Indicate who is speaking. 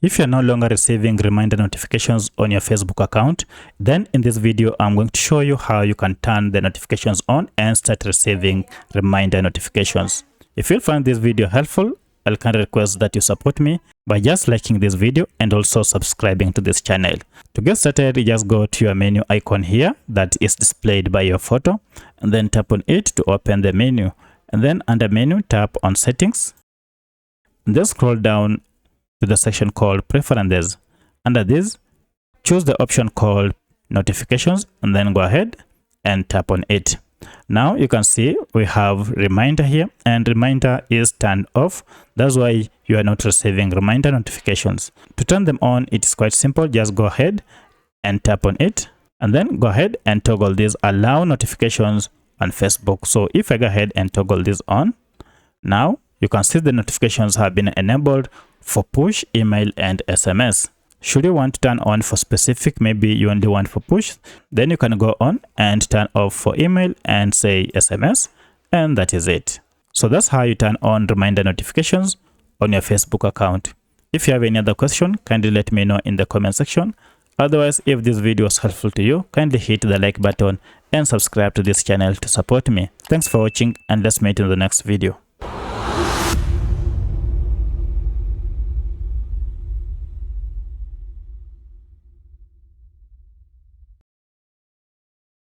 Speaker 1: If you're no longer receiving reminder notifications on your Facebook account, then in this video, I'm going to show you how you can turn the notifications on and start receiving reminder notifications. If you find this video helpful, I'll kindly request that you support me by just liking this video and also subscribing to this channel. To get started, you just go to your menu icon here that is displayed by your photo, and then tap on it to open the menu. And then under menu, tap on settings. And then scroll down to the section called preferences. Under this, choose the option called notifications and then go ahead and tap on it. Now you can see we have reminder here, and reminder is turned off. That's why you are not receiving reminder notifications. To turn them on, it is quite simple. Just go ahead and tap on it, and then go ahead and toggle this allow notifications on Facebook. So if I go ahead and toggle this on, now you can see the notifications have been enabled for push, email, and SMS. Should you want to turn on for specific, maybe you only want for push, then you can go on and turn off for email and say SMS, and that is it. So that's how you turn on reminder notifications on your Facebook account. If you have any other question, kindly let me know in the comment section. Otherwise, if this video was helpful to you, kindly hit the like button and subscribe to this channel to support me. Thanks for watching, and let's meet in the next video.